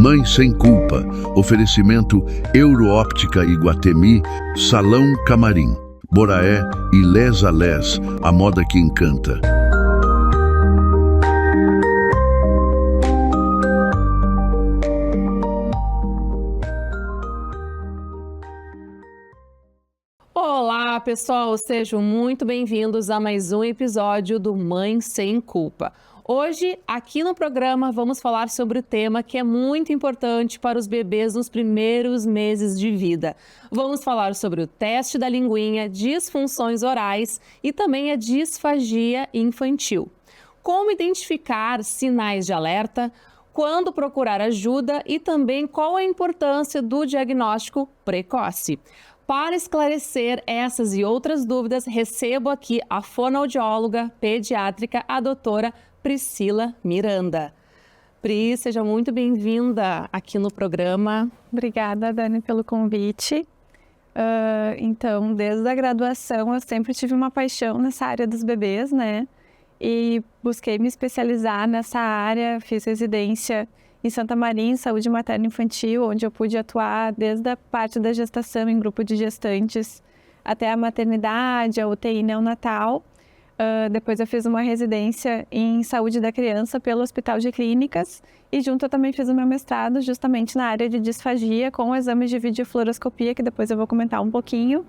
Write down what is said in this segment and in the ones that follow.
Mãe Sem Culpa. Oferecimento Euroóptica Iguatemi, Salão Camarim, Boraé e Les a Les, a moda que encanta. Olá, pessoal! Sejam muito bem-vindos a mais um episódio do Mãe Sem Culpa. Hoje, aqui no programa, vamos falar sobre o tema que é muito importante para os bebês nos primeiros meses de vida. Vamos falar sobre o teste da linguinha, disfunções orais e também a disfagia infantil. Como identificar sinais de alerta, quando procurar ajuda e também qual a importância do diagnóstico precoce. Para esclarecer essas e outras dúvidas, recebo aqui a fonoaudióloga pediátrica, a doutora Priscila Miranda. Pri, seja muito bem-vinda aqui no programa. Obrigada, Dani, pelo convite. Então, desde a graduação, eu sempre tive uma paixão nessa área dos bebês, né? E busquei me especializar nessa área, fiz residência em Santa Maria, em saúde materno-infantil, onde eu pude atuar desde a parte da gestação em grupo de gestantes até a maternidade, a UTI neonatal. Depois eu fiz uma residência em saúde da criança pelo Hospital de Clínicas e junto eu também fiz o meu mestrado justamente na área de disfagia com exames de videofluoroscopia, que depois eu vou comentar um pouquinho.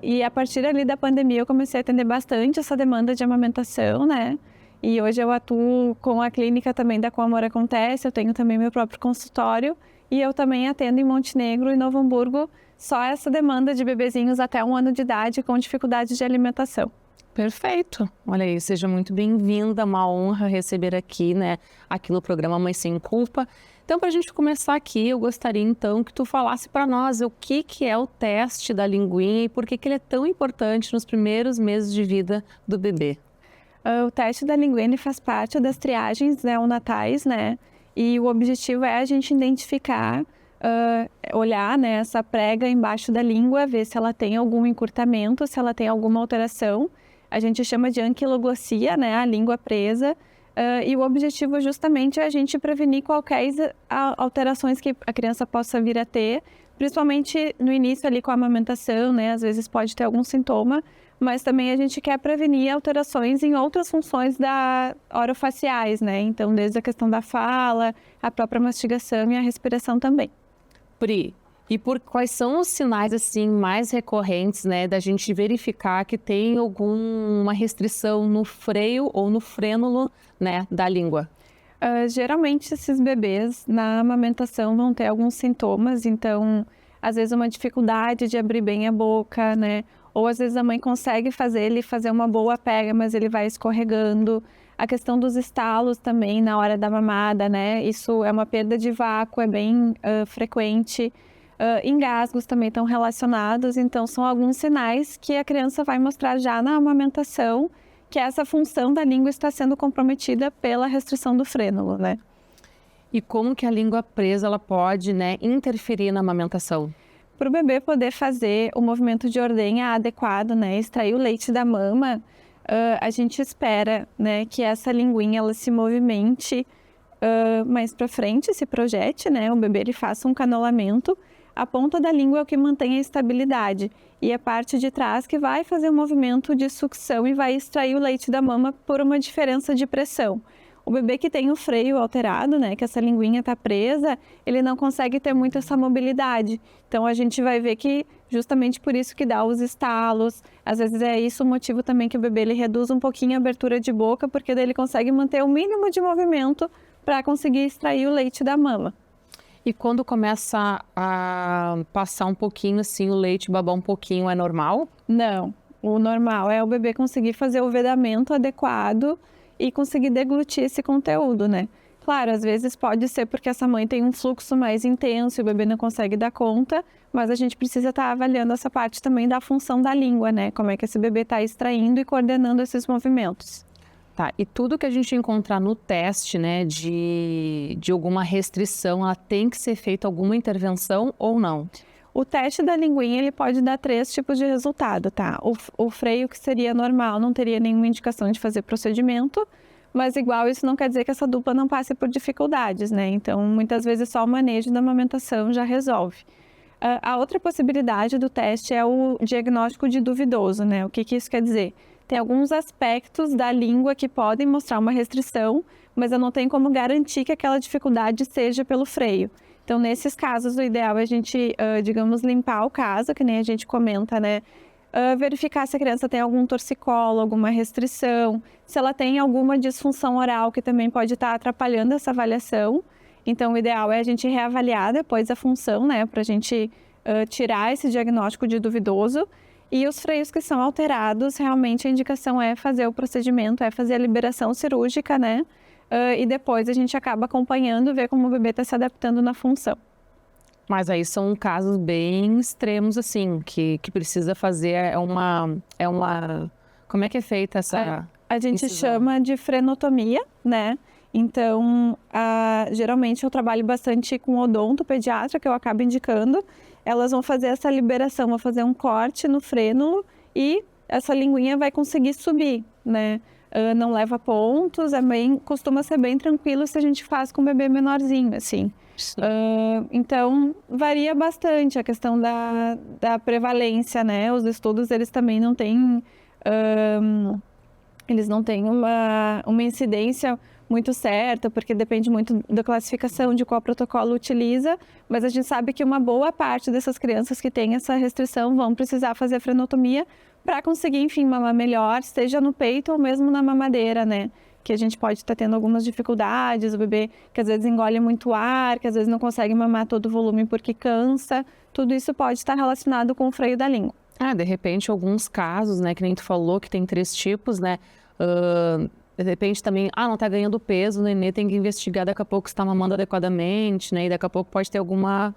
E a partir ali da pandemia eu comecei a atender bastante essa demanda de amamentação, né? E hoje eu atuo com a clínica também da Com Amor Acontece, eu tenho também meu próprio consultório e eu também atendo em Montenegro e Novo Hamburgo só essa demanda de bebezinhos até 1 ano de idade com dificuldades de alimentação. Perfeito. Olha aí, seja muito bem-vinda, uma honra receber aqui, né, aqui no programa Mãe Sem Culpa. Então, para a gente começar aqui, eu gostaria então que tu falasse para nós o que é o teste da linguinha e por que ele é tão importante nos primeiros meses de vida do bebê. O teste da linguinha faz parte das triagens neonatais, né? E o objetivo é a gente identificar, olhar, né, essa prega embaixo da língua, ver se ela tem algum encurtamento, se ela tem alguma alteração. A gente chama de anquiloglossia, né, a língua presa, e o objetivo justamente é a gente prevenir qualquer alterações que a criança possa vir a ter, principalmente no início ali com a amamentação, né, às vezes pode ter algum sintoma, mas também a gente quer prevenir alterações em outras funções orofaciais, né, então desde a questão da fala, a própria mastigação e a respiração também. Pri, e quais são os sinais assim mais recorrentes, né, da gente verificar que tem alguma restrição no freio ou no frênulo, né, da língua? Geralmente esses bebês na amamentação vão ter alguns sintomas, então às vezes uma dificuldade de abrir bem a boca, né, ou às vezes a mãe consegue fazer uma boa pega, mas ele vai escorregando. A questão dos estalos também na hora da mamada, né, isso é uma perda de vácuo, é bem frequente. Engasgos também estão relacionados, então são alguns sinais que a criança vai mostrar já na amamentação que essa função da língua está sendo comprometida pela restrição do frênulo, né? E como que a língua presa ela pode, né, interferir na amamentação? Para o bebê poder fazer o movimento de ordenha adequado, né, extrair o leite da mama, a gente espera, né, que essa linguinha ela se movimente mais para frente, se projete, né, o bebê ele faça um canolamento. A ponta da língua é o que mantém a estabilidade e a parte de trás que vai fazer um movimento de sucção e vai extrair o leite da mama por uma diferença de pressão. O bebê que tem o freio alterado, né, que essa linguinha está presa, ele não consegue ter muito essa mobilidade. Então a gente vai ver que justamente por isso que dá os estalos, às vezes é isso o motivo também que o bebê ele reduz um pouquinho a abertura de boca, porque daí ele consegue manter o mínimo de movimento para conseguir extrair o leite da mama. E quando começa a passar um pouquinho assim, o leite babar um pouquinho, é normal? Não, o normal é o bebê conseguir fazer o vedamento adequado e conseguir deglutir esse conteúdo, né? Claro, às vezes pode ser porque essa mãe tem um fluxo mais intenso e o bebê não consegue dar conta, mas a gente precisa estar avaliando essa parte também da função da língua, né? Como é que esse bebê está extraindo e coordenando esses movimentos. Tá, e tudo que a gente encontrar no teste, né, de alguma restrição, ela tem que ser feita alguma intervenção ou não? O teste da linguinha, ele pode dar 3 tipos de resultado, tá? O freio, que seria normal, não teria nenhuma indicação de fazer procedimento, mas igual isso não quer dizer que essa dupla não passe por dificuldades, né? Então, muitas vezes só o manejo da amamentação já resolve. A outra possibilidade do teste é o diagnóstico de duvidoso, né? O que isso quer dizer? Tem alguns aspectos da língua que podem mostrar uma restrição, mas eu não tenho como garantir que aquela dificuldade seja pelo freio. Então, nesses casos, o ideal é a gente, digamos, limpar o caso, que nem a gente comenta, né? Verificar se a criança tem algum torcicolo, alguma restrição, se ela tem alguma disfunção oral que também pode estar atrapalhando essa avaliação. Então, o ideal é a gente reavaliar depois a função, né? Para a gente tirar esse diagnóstico de duvidoso. E os freios que são alterados, realmente a indicação é fazer o procedimento, é fazer a liberação cirúrgica, né? E depois a gente acaba acompanhando, ver como o bebê está se adaptando na função. Mas aí são casos bem extremos, assim, que precisa fazer como é que é feita essa... A gente incisão? chama de frenotomia, né? Então, geralmente eu trabalho bastante com odonto pediatra, que eu acabo indicando. Elas vão fazer essa liberação, vão fazer um corte no frênulo e essa linguinha vai conseguir subir, né? Não leva pontos, costuma ser bem tranquilo se a gente faz com um bebê menorzinho, assim. Então, varia bastante a questão da prevalência, né? Os estudos, eles também não têm... eles não têm uma incidência muito certa, porque depende muito da classificação de qual protocolo utiliza, mas a gente sabe que uma boa parte dessas crianças que têm essa restrição vão precisar fazer frenotomia para conseguir, enfim, mamar melhor, seja no peito ou mesmo na mamadeira, né? Que a gente pode estar tendo algumas dificuldades, o bebê que às vezes engole muito ar, que às vezes não consegue mamar todo o volume porque cansa, tudo isso pode estar relacionado com o freio da língua. De repente, alguns casos, né, que nem tu falou, que tem 3 tipos, né? De repente também, não tá ganhando peso, o nenê tem que investigar daqui a pouco se tá mamando adequadamente, né? E daqui a pouco pode ter alguma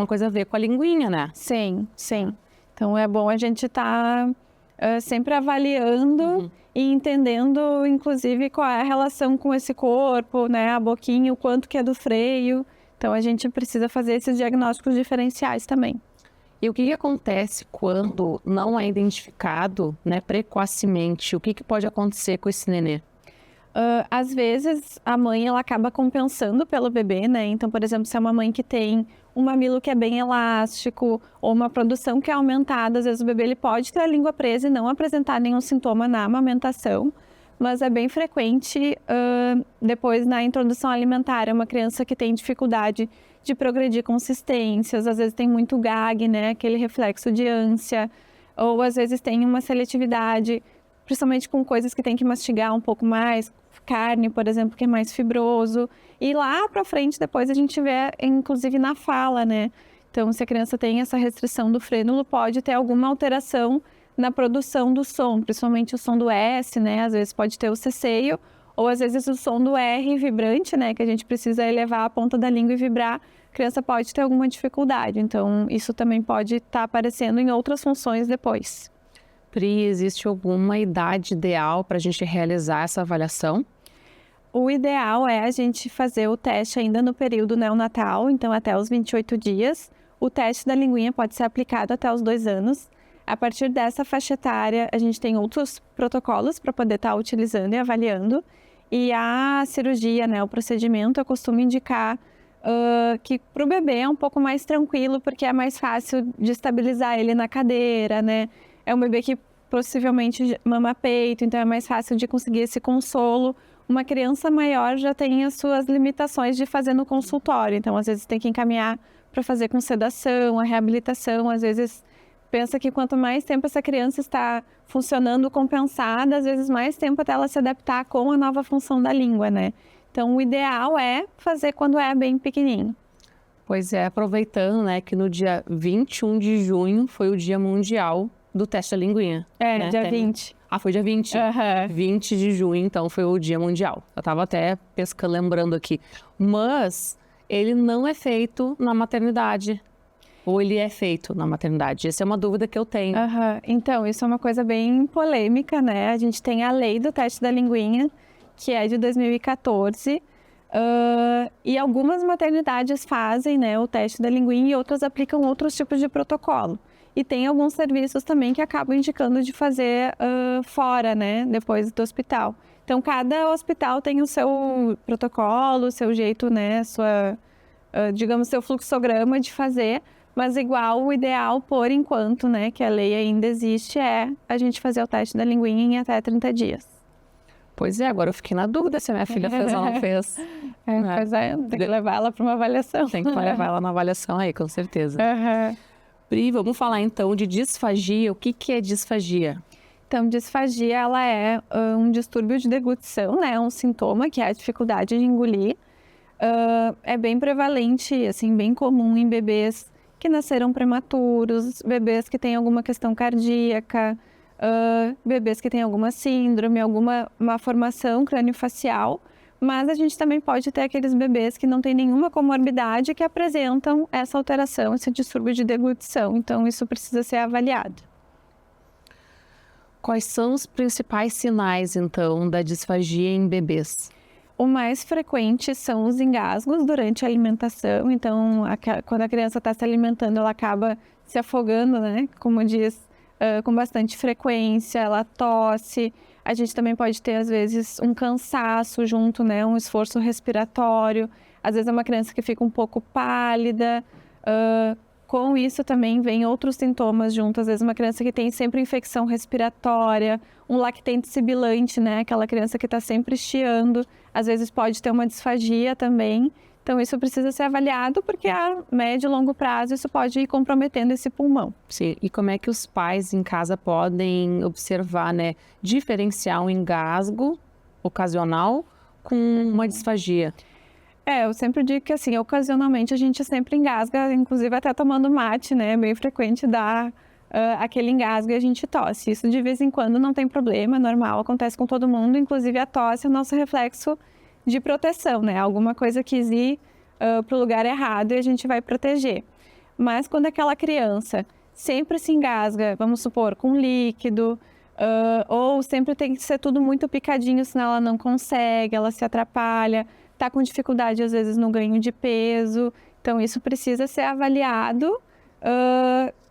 coisa a ver com a linguinha, né? Sim, sim. Então é bom a gente estar sempre avaliando e entendendo, inclusive, qual é a relação com esse corpo, né? A boquinha, o quanto que é do freio. Então a gente precisa fazer esses diagnósticos diferenciais também. E o que acontece quando não é identificado, né, precocemente? O que pode acontecer com esse nenê? Às vezes, a mãe ela acaba compensando pelo bebê, né? Então, por exemplo, se é uma mãe que tem um mamilo que é bem elástico ou uma produção que é aumentada, às vezes o bebê ele pode ter a língua presa e não apresentar nenhum sintoma na amamentação, mas é bem frequente depois na introdução alimentar, é uma criança que tem dificuldade de progredir consistências, às vezes tem muito gag, né? Aquele reflexo de ânsia, ou às vezes tem uma seletividade, principalmente com coisas que tem que mastigar um pouco mais, carne, por exemplo, que é mais fibroso. E lá pra frente, depois a gente vê, inclusive, na fala, né? Então, se a criança tem essa restrição do frênulo, pode ter alguma alteração na produção do som, principalmente o som do S, né? Às vezes pode ter o ceceio, ou às vezes o som do R vibrante, né? Que a gente precisa elevar a ponta da língua e vibrar. A criança pode ter alguma dificuldade. Então, isso também pode estar aparecendo em outras funções depois. Pri, existe alguma idade ideal para a gente realizar essa avaliação? O ideal é a gente fazer o teste ainda no período neonatal, então até os 28 dias. O teste da linguinha pode ser aplicado até os 2 anos. A partir dessa faixa etária, a gente tem outros protocolos para poder estar utilizando e avaliando. E a cirurgia, né, o procedimento, eu costumo indicar que para o bebê é um pouco mais tranquilo, porque é mais fácil de estabilizar ele na cadeira, né? É um bebê que possivelmente mama peito, então é mais fácil de conseguir esse consolo. Uma criança maior já tem as suas limitações de fazer no consultório, então às vezes tem que encaminhar para fazer com sedação, a reabilitação, às vezes pensa que quanto mais tempo essa criança está funcionando compensada, às vezes mais tempo até ela se adaptar com a nova função da língua, né? Então o ideal é fazer quando é bem pequenininho. Pois é, aproveitando, né, que no dia 21 de junho foi o Dia Mundial do Teste da Linguinha. Né? Dia 20. Foi dia 20. 20 de junho, então, foi o Dia Mundial. Eu tava até lembrando aqui. Mas ele não é feito na maternidade. Ou ele é feito na maternidade? Essa é uma dúvida que eu tenho. Então, isso é uma coisa bem polêmica, né? A gente tem a lei do teste da linguinha, que é de 2014. E algumas maternidades fazem, né, o teste da linguinha e outras aplicam outros tipos de protocolo. E tem alguns serviços também que acabam indicando de fazer fora, né, depois do hospital. Então, cada hospital tem o seu protocolo, o seu jeito, né, digamos, seu fluxograma de fazer, mas igual o ideal, por enquanto, né, que a lei ainda existe, é a gente fazer o teste da linguinha em até 30 dias. Pois é, agora eu fiquei na dúvida se a minha filha fez ou não fez. Pois é, tem que levar ela para uma avaliação. Tem que levar ela na avaliação aí, com certeza. Uhum. Pri, vamos falar então de disfagia. O que é disfagia? Então, disfagia, ela é um distúrbio de deglutição, né? Um sintoma que é a dificuldade de engolir. É bem prevalente, assim, bem comum em bebês que nasceram prematuros, bebês que têm alguma questão cardíaca, bebês que têm alguma síndrome, alguma malformação craniofacial, mas a gente também pode ter aqueles bebês que não têm nenhuma comorbidade que apresentam essa alteração, esse distúrbio de deglutição. Então, isso precisa ser avaliado. Quais são os principais sinais, então, da disfagia em bebês? O mais frequente são os engasgos durante a alimentação. Então, quando a criança está se alimentando, ela acaba se afogando, né? Como diz, com bastante frequência, ela tosse. A gente também pode ter, às vezes, um cansaço junto, né? Um esforço respiratório. Às vezes é uma criança que fica um pouco pálida. Com isso também vem outros sintomas junto. Às vezes uma criança que tem sempre infecção respiratória, um lactente sibilante, né? Aquela criança que está sempre chiando. Às vezes pode ter uma disfagia também. Então isso precisa ser avaliado porque a médio e longo prazo isso pode ir comprometendo esse pulmão. Sim, e como é que os pais em casa podem observar, né? Diferenciar um engasgo ocasional com uma disfagia? Eu sempre digo que, assim, ocasionalmente a gente sempre engasga, inclusive até tomando mate, né? É bem frequente dar aquele engasgo e a gente tosse. Isso de vez em quando não tem problema, é normal, acontece com todo mundo, inclusive a tosse é o nosso reflexo de proteção, né? Alguma coisa quis ir para o lugar errado e a gente vai proteger. Mas quando aquela criança sempre se engasga, vamos supor, com líquido, ou sempre tem que ser tudo muito picadinho, senão ela não consegue, ela se atrapalha, está com dificuldade, às vezes, no ganho de peso. Então, isso precisa ser avaliado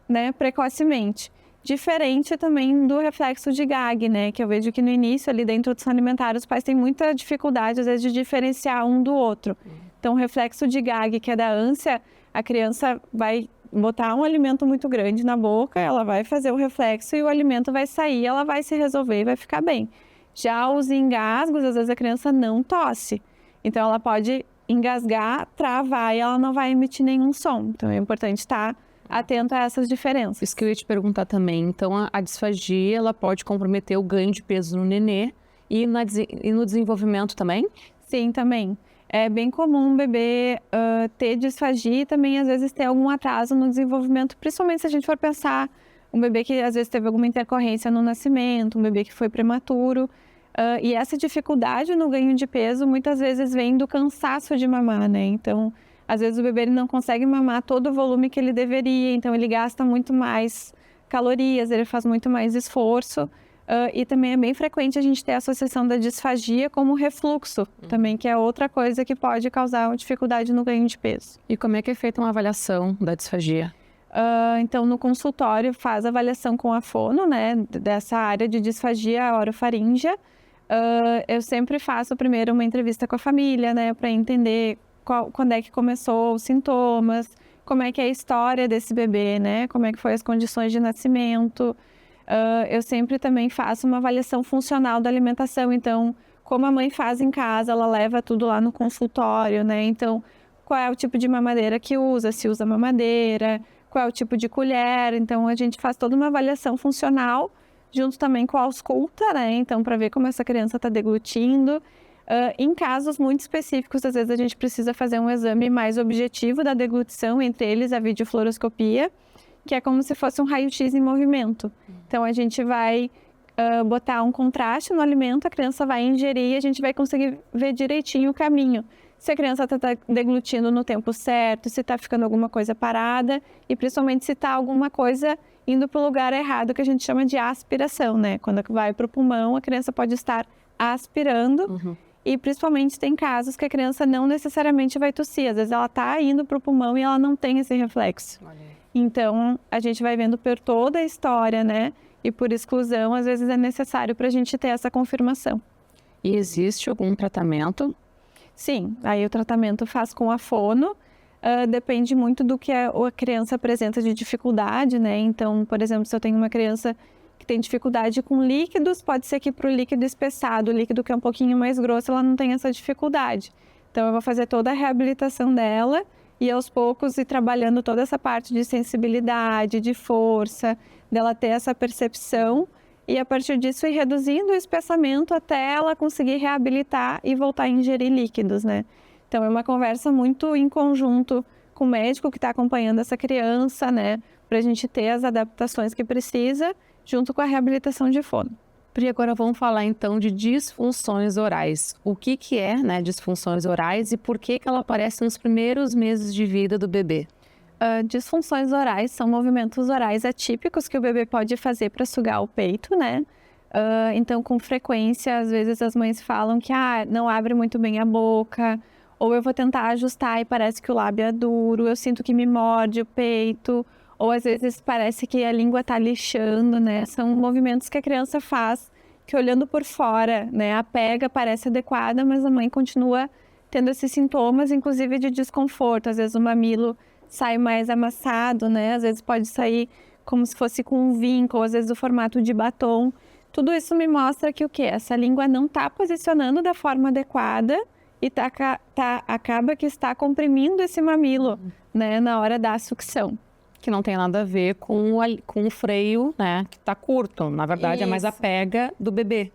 né, precocemente. Diferente também do reflexo de gag, né? Que eu vejo que no início, ali da introdução alimentar, os pais têm muita dificuldade, às vezes, de diferenciar um do outro. Então, o reflexo de gag, que é da ânsia, a criança vai botar um alimento muito grande na boca, ela vai fazer o reflexo e o alimento vai sair, ela vai se resolver e vai ficar bem. Já os engasgos, às vezes, a criança não tosse. Então, ela pode engasgar, travar e ela não vai emitir nenhum som. Então, é importante estar atento a essas diferenças. Isso que eu ia te perguntar também. Então, a disfagia, ela pode comprometer o ganho de peso no nenê e no desenvolvimento também? Sim, também. É bem comum um bebê ter disfagia e também, às vezes, ter algum atraso no desenvolvimento, principalmente se a gente for pensar um bebê que, às vezes, teve alguma intercorrência no nascimento, um bebê que foi prematuro. E essa dificuldade no ganho de peso muitas vezes vem do cansaço de mamar, né? Então, às vezes o bebê ele não consegue mamar todo o volume que ele deveria, então ele gasta muito mais calorias, ele faz muito mais esforço. E também é bem frequente a gente ter a associação da disfagia como refluxo, também, que é outra coisa que pode causar uma dificuldade no ganho de peso. E como é que é feita uma avaliação da disfagia? Então, no consultório faz avaliação com a fono, né? Dessa área de disfagia orofaríngea. Eu sempre faço primeiro uma entrevista com a família, né, para entender quando é que começou os sintomas, como é que é a história desse bebê, né, como é que foi as condições de nascimento. Eu sempre também faço uma avaliação funcional da alimentação, então, como a mãe faz em casa, ela leva tudo lá no consultório, né, então, qual é o tipo de mamadeira que usa, se usa mamadeira, qual é o tipo de colher, então a gente faz toda uma avaliação funcional, junto também com a ausculta, né? Então, para ver como essa criança está deglutindo. Em casos muito específicos, às vezes a gente precisa fazer um exame mais objetivo da deglutição, entre eles a videofluoroscopia, que é como se fosse um raio-x em movimento. Então, a gente vai botar um contraste no alimento, a criança vai ingerir e a gente vai conseguir ver direitinho o caminho. Se a criança está deglutindo no tempo certo, se está ficando alguma coisa parada e principalmente se está alguma coisa indo para o lugar errado, que a gente chama de aspiração, né? Quando vai para o pulmão, a criança pode estar aspirando e principalmente tem casos que a criança não necessariamente vai tossir. Às vezes ela está indo para o pulmão e ela não tem esse reflexo. Então, a gente vai vendo por toda a história, né? E por exclusão, às vezes é necessário para a gente ter essa confirmação. E existe algum tratamento? Sim, aí o tratamento faz com a fono, depende muito do que a criança apresenta de dificuldade, né? Então, por exemplo, se eu tenho uma criança que tem dificuldade com líquidos, pode ser que para o líquido espessado, o líquido que é um pouquinho mais grosso, ela não tem essa dificuldade. Então, eu vou fazer toda a reabilitação dela e aos poucos ir trabalhando toda essa parte de sensibilidade, de força, dela ter essa percepção e a partir disso ir reduzindo o espessamento até ela conseguir reabilitar e voltar a ingerir líquidos, né? Então, é uma conversa muito em conjunto com o médico que está acompanhando essa criança, né? Para a gente ter as adaptações que precisa, junto com a reabilitação de fono. Pri, agora vamos falar então de disfunções orais. O que é, né, disfunções orais e por que ela aparece nos primeiros meses de vida do bebê? Disfunções orais são movimentos orais atípicos que o bebê pode fazer para sugar o peito, né? Então, com frequência, às vezes as mães falam que não abre muito bem a boca, ou eu vou tentar ajustar e parece que o lábio é duro, eu sinto que me morde o peito, ou às vezes parece que a língua está lixando, né? São movimentos que a criança faz, que olhando por fora, né? A pega parece adequada, mas a mãe continua tendo esses sintomas, inclusive de desconforto. Às vezes o mamilo sai mais amassado, né? Às vezes pode sair como se fosse com um vinco, ou às vezes o formato de batom. Tudo isso me mostra que o quê? Essa língua não está posicionando da forma adequada e acaba que está comprimindo esse mamilo, né? Na hora da sucção. Que não tem nada a ver com o freio, né? Que está curto. Na verdade, é mais a pega do bebê.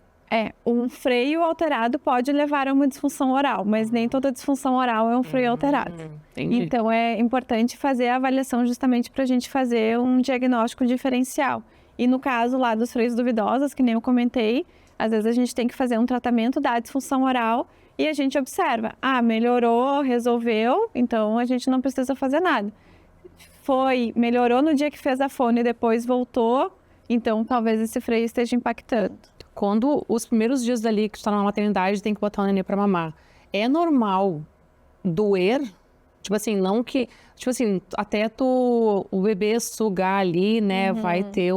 Um freio alterado pode levar a uma disfunção oral, mas nem toda disfunção oral é um freio alterado. Entendi. Então, é importante fazer a avaliação justamente para a gente fazer um diagnóstico diferencial. E no caso lá dos freios duvidosos, que nem eu comentei, às vezes a gente tem que fazer um tratamento da disfunção oral e a gente observa, melhorou, resolveu, então a gente não precisa fazer nada. Melhorou no dia que fez a fono e depois voltou, então talvez esse freio esteja impactando. Quando os primeiros dias dali que tu tá na maternidade tem que botar o nenê pra mamar, é normal doer? Tipo assim, não que... Tipo assim, até o bebê sugar ali, né, vai ter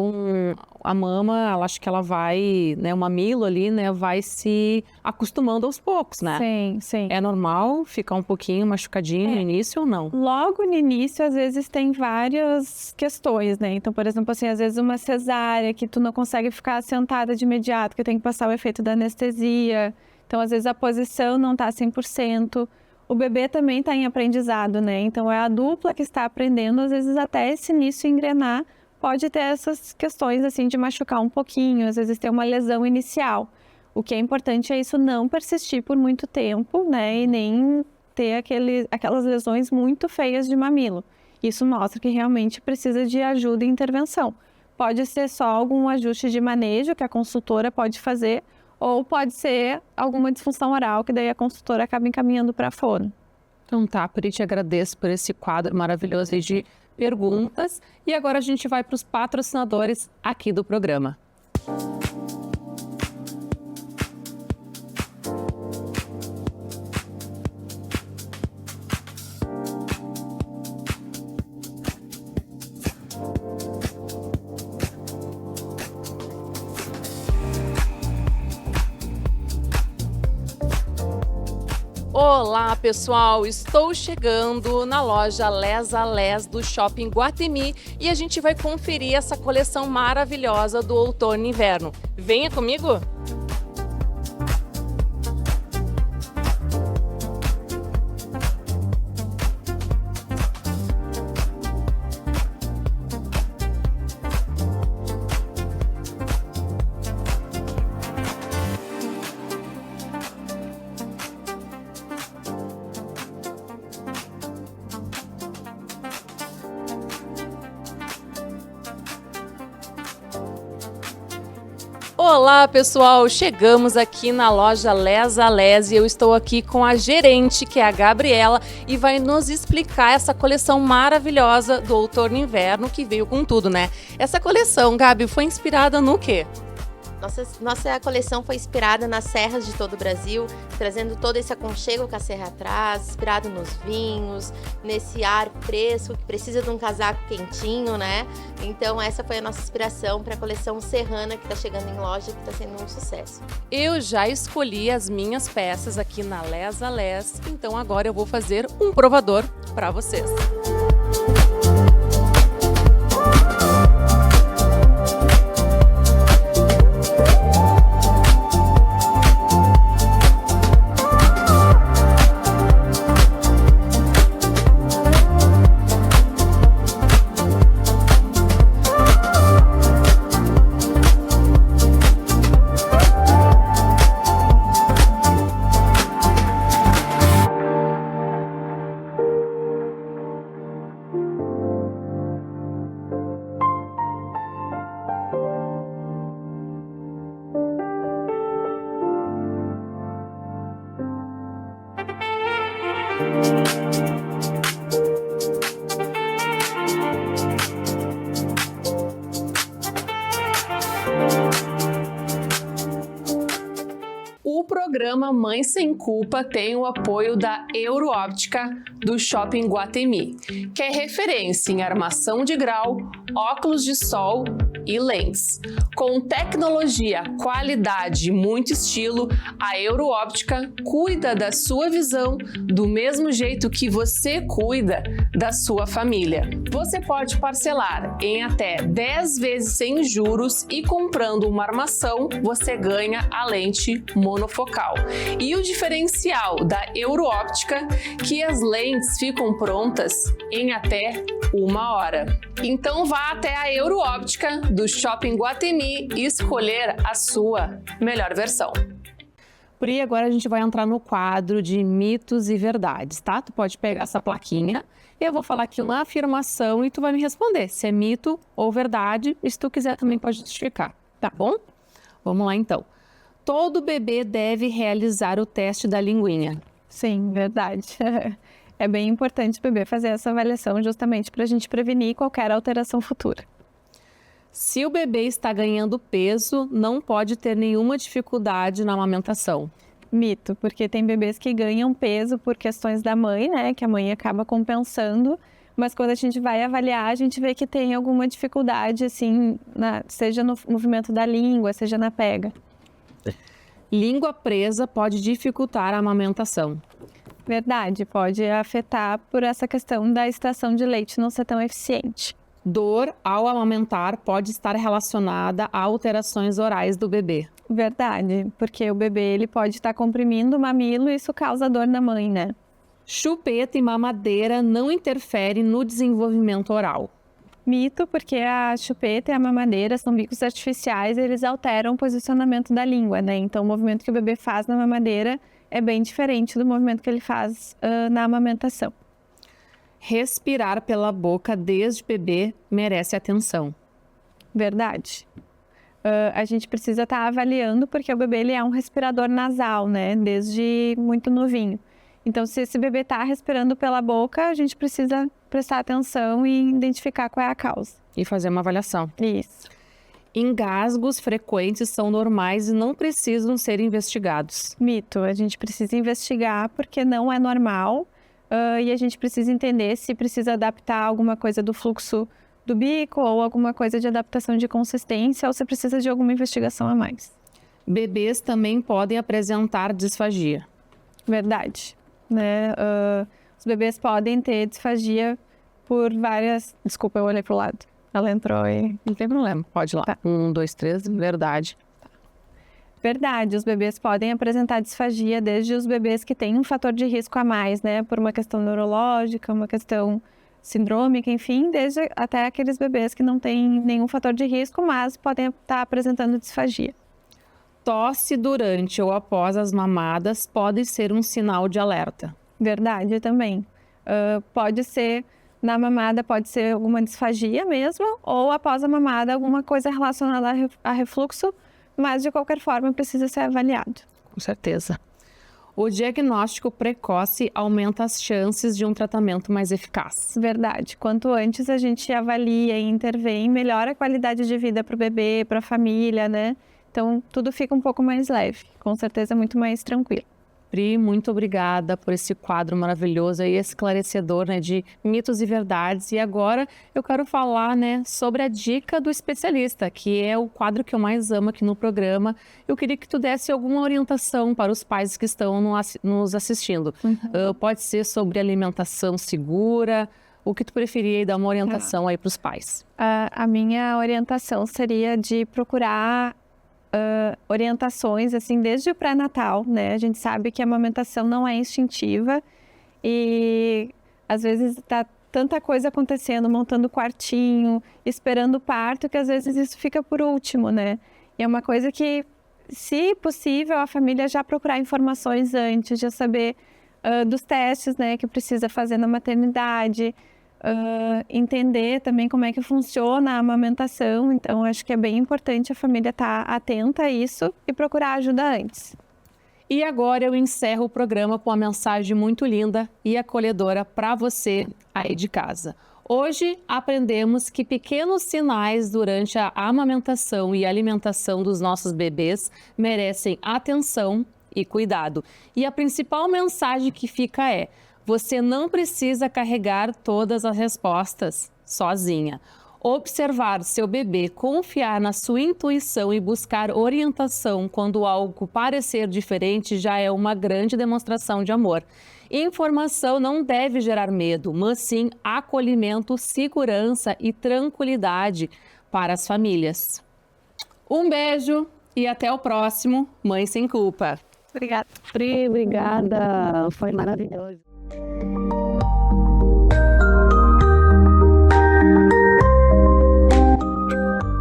a mama, ela acho que ela vai, né, o mamilo ali, né, vai se acostumando aos poucos, né? Sim, sim. É normal ficar um pouquinho machucadinho no início ou não? Logo no início, às vezes tem várias questões, né? Então, por exemplo, assim, às vezes uma cesárea que tu não consegue ficar sentada de imediato, que tem que passar o efeito da anestesia. Então, às vezes a posição não tá 100%. O bebê também está em aprendizado, né? Então, é a dupla que está aprendendo, às vezes até esse início engrenar, pode ter essas questões, assim, de machucar um pouquinho, às vezes ter uma lesão inicial. O que é importante é isso não persistir por muito tempo, né? E nem ter aquelas lesões muito feias de mamilo. Isso mostra que realmente precisa de ajuda e intervenção. Pode ser só algum ajuste de manejo que a consultora pode fazer, ou pode ser alguma disfunção oral, que daí a consultora acaba encaminhando para a fono. Então tá, Pri, te agradeço por esse quadro maravilhoso aí de perguntas. E agora a gente vai para os patrocinadores aqui do programa. Olá pessoal, estou chegando na loja Les a Les do Shopping Guatemi e a gente vai conferir essa coleção maravilhosa do outono e inverno. Venha comigo! Olá pessoal, chegamos aqui na loja Les a Les e eu estou aqui com a gerente, que é a Gabriela, e vai nos explicar essa coleção maravilhosa do outono e inverno que veio com tudo, né? Essa coleção, Gabi, foi inspirada no quê? Nossa coleção foi inspirada nas serras de todo o Brasil, trazendo todo esse aconchego que a serra traz, inspirado nos vinhos, nesse ar fresco que precisa de um casaco quentinho, né? Então essa foi a nossa inspiração para a coleção serrana que está chegando em loja, que está sendo um sucesso. Eu já escolhi as minhas peças aqui na Les a Les, então agora eu vou fazer um provador para vocês. O programa Mãe Sem Culpa tem o apoio da Euroóptica do Shopping Guatemi, que é referência em armação de grau, óculos de sol e lentes. Com tecnologia, qualidade e muito estilo, a Euroóptica cuida da sua visão do mesmo jeito que você cuida da sua família. Você pode parcelar em até 10 vezes sem juros e comprando uma armação, você ganha a lente monofocal. E o diferencial da Euroóptica que as lentes ficam prontas em até 1 hora. Então vá até a Euroóptica do Shopping Guatemi e escolher a sua melhor versão. Pri, agora a gente vai entrar no quadro de mitos e verdades, tá? Tu pode pegar essa plaquinha e eu vou falar aqui uma afirmação e tu vai me responder se é mito ou verdade, e se tu quiser também pode justificar, tá bom? Vamos lá então. Todo bebê deve realizar o teste da linguinha. Sim, verdade. É bem importante o bebê fazer essa avaliação justamente para a gente prevenir qualquer alteração futura. Se o bebê está ganhando peso, não pode ter nenhuma dificuldade na amamentação. Mito, porque tem bebês que ganham peso por questões da mãe, né? Que a mãe acaba compensando, mas quando a gente vai avaliar, a gente vê que tem alguma dificuldade, assim, seja no movimento da língua, seja na pega. Língua presa pode dificultar a amamentação. Verdade, pode afetar por essa questão da extração de leite não ser tão eficiente. Dor ao amamentar pode estar relacionada a alterações orais do bebê. Verdade, porque o bebê ele pode estar comprimindo o mamilo e isso causa dor na mãe, né? Chupeta e mamadeira não interferem no desenvolvimento oral. Mito, porque a chupeta e a mamadeira são bicos artificiais e eles alteram o posicionamento da língua, né? Então o movimento que o bebê faz na mamadeira é bem diferente do movimento que ele faz na amamentação. Respirar pela boca desde bebê merece atenção. Verdade. A gente precisa estar avaliando porque o bebê ele é um respirador nasal, né? Desde muito novinho. Então, se esse bebê está respirando pela boca, a gente precisa prestar atenção e identificar qual é a causa. E fazer uma avaliação. Isso. Engasgos frequentes são normais e não precisam ser investigados. Mito. A gente precisa investigar porque não é normal. E a gente precisa entender se precisa adaptar alguma coisa do fluxo do bico ou alguma coisa de adaptação de consistência ou se precisa de alguma investigação a mais. Bebês também podem apresentar disfagia. Verdade. Né? Os bebês podem ter disfagia por várias... Desculpa, eu olhei pro lado. Ela entrou e... Não tem problema, pode ir lá. Tá. 1, 2, 3, verdade. Verdade, os bebês podem apresentar disfagia desde os bebês que têm um fator de risco a mais, né? Por uma questão neurológica, uma questão sindrômica, enfim, desde até aqueles bebês que não têm nenhum fator de risco, mas podem estar apresentando disfagia. Tosse durante ou após as mamadas pode ser um sinal de alerta. Verdade também. Pode ser na mamada, pode ser alguma disfagia mesmo, ou após a mamada alguma coisa relacionada a refluxo, mas de qualquer forma precisa ser avaliado. Com certeza. O diagnóstico precoce aumenta as chances de um tratamento mais eficaz. Verdade. Quanto antes a gente avalia e intervém, melhora a qualidade de vida para o bebê, para a família, né? Então, tudo fica um pouco mais leve, com certeza muito mais tranquilo. Pri, muito obrigada por esse quadro maravilhoso e esclarecedor, né, de mitos e verdades. E agora eu quero falar, né, sobre a dica do especialista, que é o quadro que eu mais amo aqui no programa. Eu queria que tu desse alguma orientação para os pais que estão nos assistindo. Pode ser sobre alimentação segura, o que tu preferia e dar uma orientação aí para os pais. A minha orientação seria de procurar orientações, assim, desde o pré-natal, né? A gente sabe que a amamentação não é instintiva e às vezes tá tanta coisa acontecendo, montando quartinho, esperando o parto, que às vezes isso fica por último, né? E é uma coisa que, se possível, a família já procurar informações antes, já saber dos testes, né, que precisa fazer na maternidade, entender também como é que funciona a amamentação. Então, acho que é bem importante a família estar atenta a isso e procurar ajuda antes. E agora eu encerro o programa com uma mensagem muito linda e acolhedora para você aí de casa. Hoje aprendemos que pequenos sinais durante a amamentação e alimentação dos nossos bebês merecem atenção e cuidado. E a principal mensagem que fica é: você não precisa carregar todas as respostas sozinha. Observar seu bebê, confiar na sua intuição e buscar orientação quando algo parecer diferente já é uma grande demonstração de amor. Informação não deve gerar medo, mas sim acolhimento, segurança e tranquilidade para as famílias. Um beijo e até o próximo Mãe Sem Culpa. Obrigada. Pri, obrigada. Foi maravilhoso.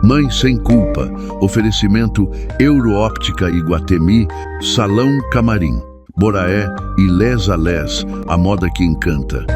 Mãe Sem Culpa. Oferecimento Euroóptica Iguatemi, Salão Camarim, Boraé e Les a Les, a moda que encanta.